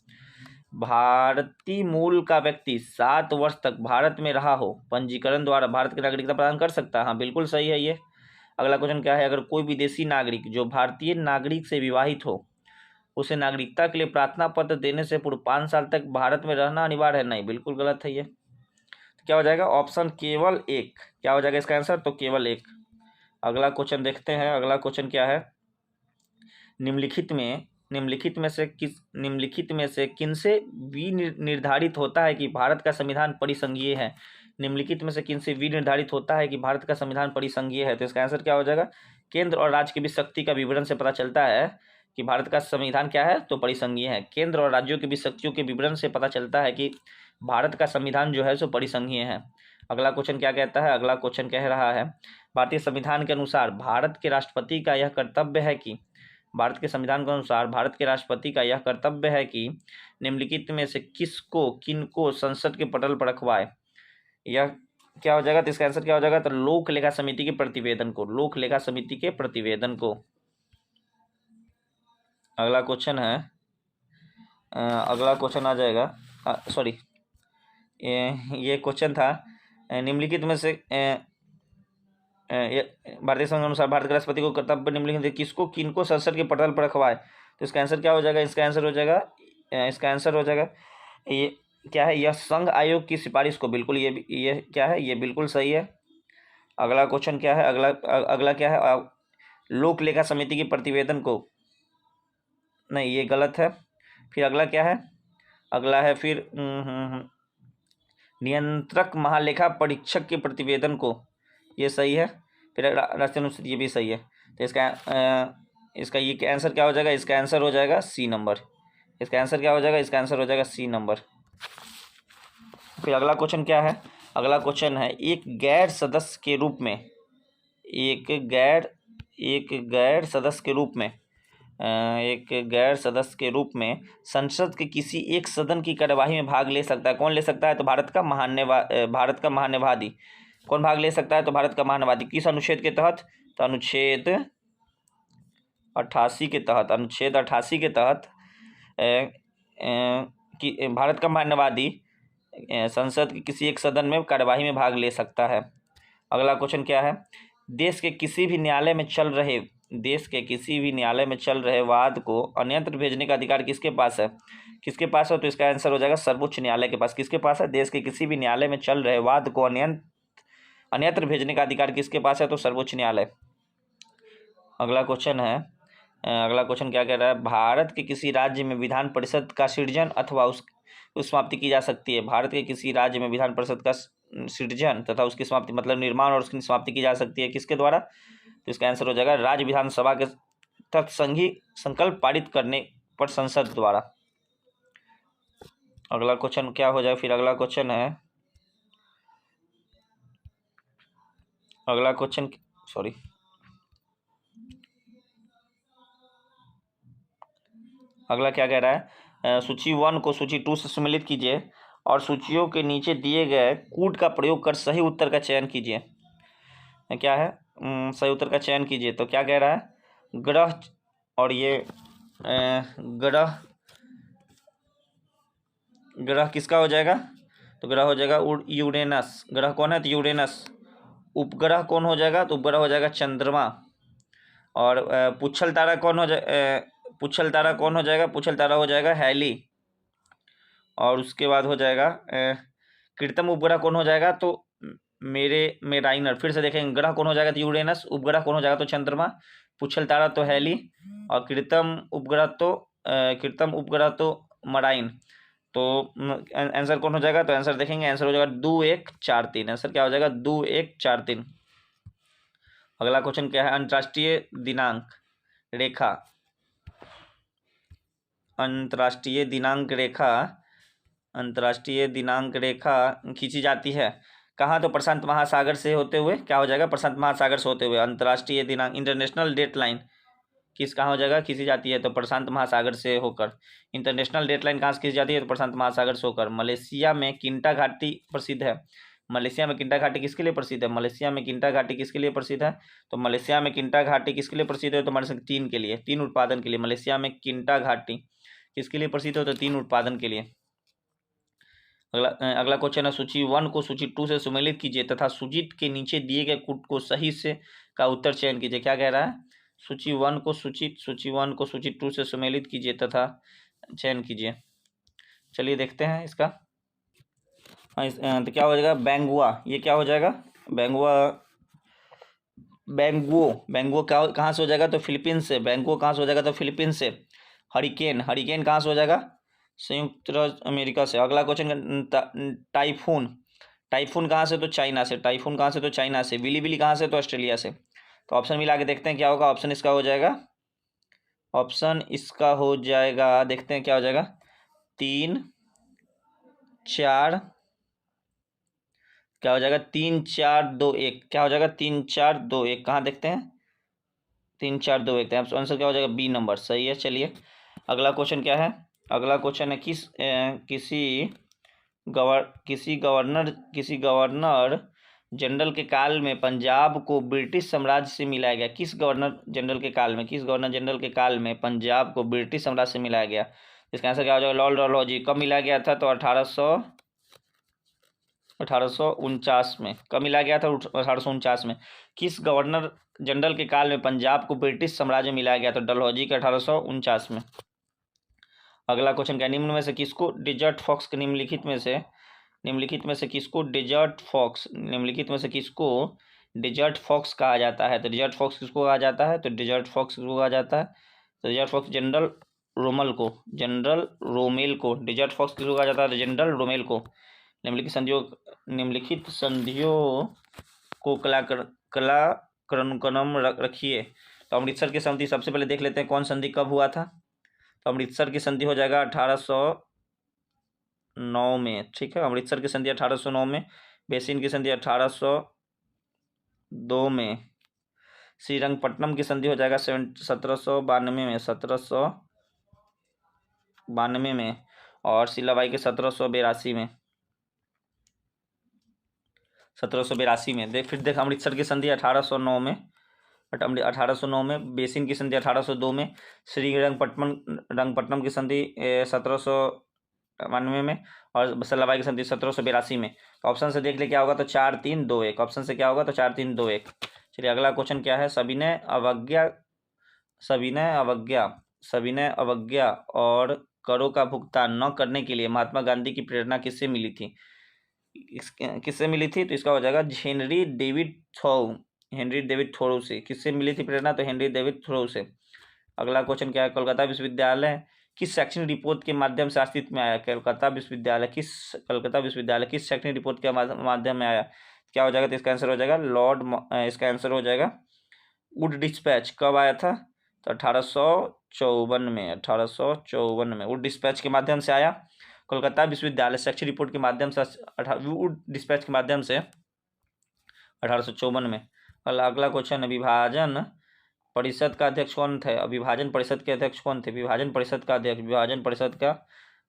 भारतीय मूल का व्यक्ति 7 वर्ष तक भारत में रहा हो, पंजीकरण द्वारा भारत की नागरिकता प्रदान कर सकता है। हाँ बिल्कुल सही है ये। अगला क्वेश्चन क्या है? अगर कोई विदेशी नागरिक जो भारतीय नागरिक से विवाहित हो उसे नागरिकता के लिए प्रार्थना पत्र देने से पूर्व 5 साल तक भारत में रहना अनिवार्य है? नहीं, बिल्कुल गलत है ये। तो क्या हो जाएगा? ऑप्शन केवल 1। क्या हो जाएगा इसका आंसर? तो केवल 1। अगला क्वेश्चन देखते हैं। अगला क्वेश्चन क्या है? निम्नलिखित में से किनसे भी निर्धारित होता है कि भारत का संविधान परिसंघीय है? निम्नलिखित में से किन से निर्धारित होता है कि भारत का संविधान परिसंघीय है? तो इसका आंसर क्या हो जाएगा? केंद्र और राज्य के बीच शक्ति का विवरण से पता चलता है कि भारत का संविधान क्या है, तो परिसंघीय है। केंद्र और राज्यों के बीच शक्तियों के विवरण से पता चलता है कि भारत का संविधान जो है सो परिसंघीय है। अगला क्वेश्चन क्या कहता है? अगला क्वेश्चन कह रहा है भारतीय संविधान के अनुसार भारत के राष्ट्रपति का यह कर्तव्य है कि, भारत के संविधान के अनुसार भारत के राष्ट्रपति का यह कर्तव्य है कि निम्नलिखित में से किसको किनको संसद के पटल पर रखवाए? यह क्या हो जाएगा? तो इसका आंसर क्या हो जाएगा? तो लोक लेखा समिति के प्रतिवेदन को, लोक लेखा समिति के प्रतिवेदन को। अगला क्वेश्चन है, अगला क्वेश्चन आ जाएगा, सॉरी ये क्वेश्चन था निम्नलिखित में से भारतीय संविधान अनुसार भारत के राष्ट्रपति को कर्तव्य निम्नलिखित किसको किनको संसद के पटल पर रखवाए? तो इसका आंसर क्या हो जाएगा? इसका आंसर हो जाएगा, इसका आंसर हो जाएगा ये क्या है? यह संघ आयोग की सिफारिश को, बिल्कुल ये क्या है? ये बिल्कुल सही है। अगला क्वेश्चन क्या है? अगला क्या है? लोक लेखा समिति के प्रतिवेदन को, नहीं ये गलत है। फिर अगला क्या है? अगला है फिर नियंत्रक महालेखा परीक्षक के प्रतिवेदन को, ये सही है। फिर राष्ट्रीय अनुसूचित, ये भी सही है। तो इसका ये आंसर क्या हो जाएगा? इसका आंसर हो जाएगा सी नंबर। इसका आंसर क्या हो जाएगा? इसका आंसर हो जाएगा सी नंबर। फिर अगला क्वेश्चन क्या है? अगला क्वेश्चन है एक गैर सदस्य के रूप में, एक गैर सदस्य के रूप में संसद के किसी एक सदन की कार्यवाही में भाग ले सकता है। कौन ले सकता है? तो भारत का महान्यवादी। कौन भाग ले सकता है? तो भारत का महान्यवादी। किस अनुच्छेद के तहत? तो अनुच्छेद 88 के तहत। अनुच्छेद 88 के तहत कि भारत का महान्यवादी संसद के किसी एक सदन में कार्यवाही में भाग ले सकता है। अगला क्वेश्चन क्या है? देश के किसी भी न्यायालय में चल रहे वाद को अन्यत्र भेजने का अधिकार किसके पास है? किसके पास है? तो इसका आंसर हो जाएगा सर्वोच्च न्यायालय के पास। किसके पास है? देश के किसी भी न्यायालय में चल रहे वाद को अन्यत्र भेजने का अधिकार किसके पास है? तो सर्वोच्च न्यायालय। अगला क्वेश्चन है, अगला क्वेश्चन क्या कह रहा है? भारत के किसी राज्य में विधान परिषद का सृजन अथवा उसकी समाप्ति की जा सकती है। भारत के किसी राज्य में विधान परिषद का सृजन तथा उसकी समाप्ति, मतलब निर्माण और उसकी समाप्ति की जा सकती है किसके द्वारा? तो इसका आंसर हो जाएगा राज्य विधानसभा के तहत संकल्प पारित करने पर संसद द्वारा। अगला क्वेश्चन क्या हो जाए? फिर अगला क्वेश्चन है, अगला क्वेश्चन सॉरी अगला क्या कह रहा है? सूची 1 को सूची 2 से सम्मिलित कीजिए और सूचियों के नीचे दिए गए कूट का प्रयोग कर सही उत्तर का चयन कीजिए। क्या है? सही उत्तर का चयन कीजिए। तो क्या कह रहा है? ग्रह, और ये ग्रह किसका हो जाएगा? तो ग्रह हो जाएगा यूरेनस। ग्रह कौन है? तो यूरेनस। उपग्रह कौन हो जाएगा? तो उपग्रह हो जाएगा चंद्रमा। और पुच्छल तारा कौन हो जाएगा? पुच्छल तारा हो जाएगा हैली। और उसके बाद हो जाएगा कृत्रिम उपग्रह कौन हो जाएगा? तो मेराइनर। फिर से देखेंगे, ग्रह कौन हो जाएगा? तो यूरेनस। उपग्रह कौन हो जाएगा? तो चंद्रमा। पुच्छल तारा तो हैली, और कृत्रिम उपग्रह तो मराइन। तो आंसर कौन हो जाएगा? तो आंसर देखेंगे, आंसर हो जाएगा 2 1 4 3। आंसर क्या हो जाएगा? 2 1 4 3। अगला क्वेश्चन क्या है? अंतर्राष्ट्रीय दिनांक रेखा खींची जाती है कहाँ? तो प्रशांत महासागर से होते हुए। क्या हो जाएगा? प्रशांत महासागर से होते हुए अंतर्राष्ट्रीय दिनांक, इंटरनेशनल डेट लाइन कहाँ हो जाएगा? खींची जाती है तो प्रशांत महासागर से होकर। इंटरनेशनल डेट लाइन कहाँ से खींची जाती है? तो प्रशांत महासागर से होकर। मलेशिया में किंटा घाटी प्रसिद्ध है। मलेशिया में किंटा घाटी किसके लिए प्रसिद्ध है? मलेशिया में किंटा घाटी किसके लिए प्रसिद्ध है? तो मलेशिया में किंटा घाटी किसके लिए प्रसिद्ध है? तो हमारे टीन के लिए, टीन उत्पादन के लिए। मलेशिया में किंटा घाटी किसके लिए प्रसिद्ध हो? तो टीन उत्पादन के लिए। अगला क्वेश्चन है, सूची 1 को सूची 2 से सम्मिलित कीजिए तथा सूची के नीचे दिए गए कूट को सही से का उत्तर चयन कीजिए। क्या कह रहा है? सूची 1 को सूची 2 से सम्मिलित कीजिए तथा चयन कीजिए। चलिए देखते हैं इसका। तो क्या हो जाएगा? बेंगुआ। ये क्या हो जाएगा? बेंगुओ कहाँ से हो जाएगा? तो फिलीपींस से। बेंगुओ कहाँ से हो जाएगा? तो फिलीपींस से। हरिकेन कहाँ से हो जाएगा? संयुक्त राज्य अमेरिका से। अगला क्वेश्चन, टाइफून टाइफून कहाँ से? तो चाइना से। टाइफून कहाँ से? तो चाइना से। बिली कहाँ से? तो ऑस्ट्रेलिया से। तो ऑप्शन मिला के देखते हैं क्या होगा। ऑप्शन इसका हो जाएगा, ऑप्शन इसका हो जाएगा, देखते हैं क्या हो जाएगा। 3 4, क्या हो जाएगा? 3 4 2 1, क्या हो जाएगा? 3 4 2 1। कहाँ देखते हैं? 3 4 2 1। तो आंसर क्या हो जाएगा? B number. सही है। चलिए अगला क्वेश्चन क्या है? अगला क्वेश्चन है किसी गवर्नर जनरल के काल में पंजाब को ब्रिटिश साम्राज्य से मिलाया गया। किस गवर्नर जनरल के काल में पंजाब को ब्रिटिश साम्राज्य से मिलाया गया? इसका आंसर क्या हो जाएगा? लॉर्ड डलहौजी। कब मिलाया गया था? तो 1849 में। कब मिला गया था? 1849 में। किस गवर्नर जनरल के काल में पंजाब को ब्रिटिश साम्राज्य में मिलाया गया? तो डलहौजी के 1849 में। अगला क्वेश्चन क्या? निम्न में से किसको डेजर्ट फॉक्स के निम्नलिखित में से किसको डेजर्ट फॉक्स कहा जाता है? तो डेजर्ट फॉक्स किसको कहा जाता है? तो डेजर्ट फॉक्स जनरल रोमेल को डेजर्ट फॉक्स किसको कहा जाता है? जनरल रोमेल को। निम्नलिखित संधियों को कलाक्रम रखिए। तो अमृतसर की संधि सबसे पहले देख लेते हैं कौन संधि कब हुआ था। तो अमृतसर की संधि हो जाएगा 1809 में। ठीक है, अमृतसर की संधि 1809 में। बेसिन की संधि 1802 में। श्रीरंगपट्टनम की संधि हो जाएगा 1792 में। 1792 में। और सिलाबाई के 1782 में। 1782 में। फिर अमृतसर की संधि 1809 में। 1809 में। बेसिन की संधि 1802 में। रंगपट्टनम की संधि 1792 में। और सलाबाई की संधि 1782 में। तो ऑप्शन से देख ले क्या होगा। तो 4 3 2 1। ऑप्शन से क्या होगा? तो 4 3 2 1। चलिए अगला क्वेश्चन क्या है? सविनय अवज्ञा और करों का भुगतान न करने के लिए महात्मा गांधी की प्रेरणा किससे मिली थी? तो इसका हो जाएगा हेनरी डेविड थोरो से। किससे मिली थी प्रेरणा? तो हेनरी डेविड थोरो से। अगला क्वेश्चन क्या है? कोलकाता विश्वविद्यालय किस शैक्षणिक रिपोर्ट के माध्यम से अस्तित्व में आया? कलकत्ता विश्वविद्यालय किस शैक्षणिक रिपोर्ट के माध्यम में आया? क्या हो जाएगा? तो इसका आंसर हो जाएगा इसका आंसर हो जाएगा वुड डिस्पैच। कब आया था? तो 1854 में। 1854 में वुड डिस्पैच के माध्यम से आया। कोलकाता विश्वविद्यालय शैक्षिक रिपोर्ट के माध्यम से वुड डिस्पैच के माध्यम से 1854 में। अगला क्वेश्चन है विभाजन परिषद का अध्यक्ष कौन थे? विभाजन परिषद के अध्यक्ष कौन थे? विभाजन परिषद का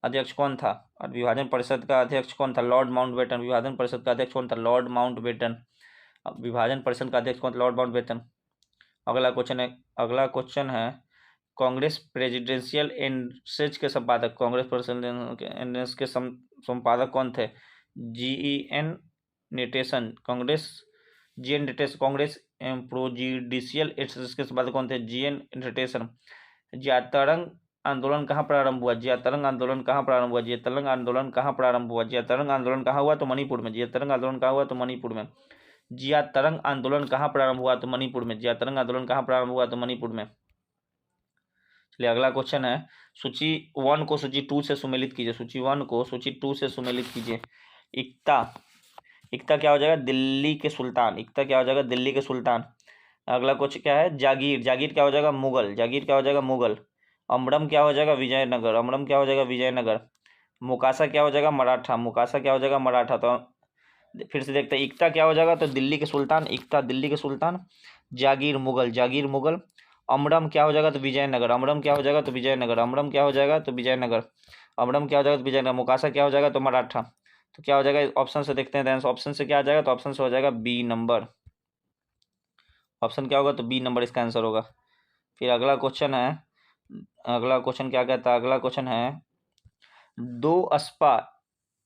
अध्यक्ष कौन था? और विभाजन परिषद का अध्यक्ष कौन था? Lord Mountbatten. विभाजन परिषद का अध्यक्ष कौन था? Lord Mountbatten. विभाजन परिषद का अध्यक्ष कौन था? Lord Mountbatten. अगला क्वेश्चन है कांग्रेस प्रेसिडेंशियल एंड्रेस के संपादक कौन थे? GEN नेटेशन। कांग्रेस प्रोजिडिशियल एंड्रेस के संपादक कौन थे? GN नेटेशन। जियातरंग आंदोलन कहाँ प्रारंभ हुआ? जियातरंग आंदोलन कहाँ प्रारंभ हुआ? तो मणिपुर में। जियातरंग आंदोलन कहाँ हुआ? तो मणिपुर में। चलिए अगला क्वेश्चन है सूची 1 को सूची 2 से सुमेलित कीजिए। इक्ता क्या हो जाएगा? दिल्ली के सुल्तान। अगला क्वेश्चन क्या है? जागीर क्या हो जाएगा? मुगल। अमरम क्या हो जाएगा? विजयनगर। मुकासा क्या हो जाएगा? मराठा। तो फिर से देखते हैं इक्ता क्या हो जाएगा? तो दिल्ली के सुल्तान। जागीर मुगल। अमरम क्या हो जाएगा? तो विजयनगर। मुकासा क्या हो जाएगा? तो मराठा। तो क्या हो जाएगा? ऑप्शन से देखते हैं। ऑप्शन से क्या आ जाएगा? तो ऑप्शन से हो जाएगा बी नंबर। ऑप्शन क्या होगा? तो बी नंबर इसका आंसर होगा। फिर अगला क्वेश्चन क्या कहता है? अगला क्वेश्चन है दो अस्पा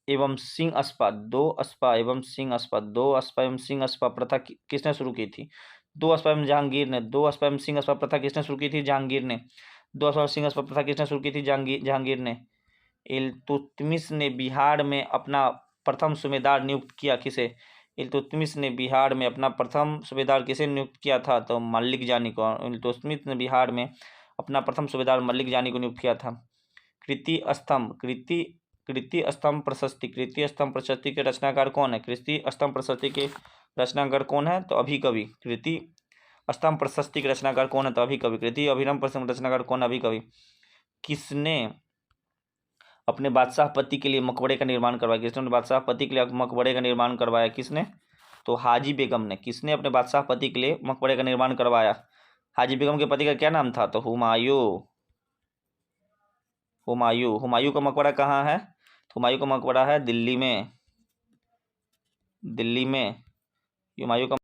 एवं सिंह अस्पा प्रथा किसने शुरू की थी? दो अस्पा एवं सिंह अस्पा प्रथा किसने शुरू की थी? जहांगीर ने। दो अस्पा सिंह अस्पा प्रथा किसने शुरू की थी? जहांगीर ने। इल्तुतमिश ने बिहार में अपना प्रथम सूबेदार नियुक्त किया किसे? इल्तुतमिश ने बिहार में अपना प्रथम सूबेदार किसे नियुक्त किया था? तो मलिक जानी को। इल्तुतमिश ने बिहार में अपना प्रथम सूबेदार मलिक जानी को नियुक्त किया था। कृति कृति स्तंभ प्रशस्ति, कृति स्तंभ प्रशस्ति के रचनाकार कौन है? कृति स्तंभ प्रशस्ति के रचनाकार कौन है? तो अभी कवि। कृति स्तंभ प्रशस्ति के रचनाकार कौन है? तो अभी कवि। कृति अभिनव प्रशस्ति रचनाकार कौन है? अभी कवि। किसने अपने बादशाह पति के लिए मकबरे का निर्माण करवाया? किसने अपने बादशाह पति के लिए मकबरे का निर्माण करवाया? किसने? तो हाजी बेगम ने। किसने अपने बादशाह पति के लिए मकबरे का निर्माण करवाया? हाजी बेगम के पति का क्या नाम था? तो हुमायूं। हुमायूं। हुमायूं का मकबरा कहाँ है? हुमायूं का मकबरा है दिल्ली में। दिल्ली में हुमायूं का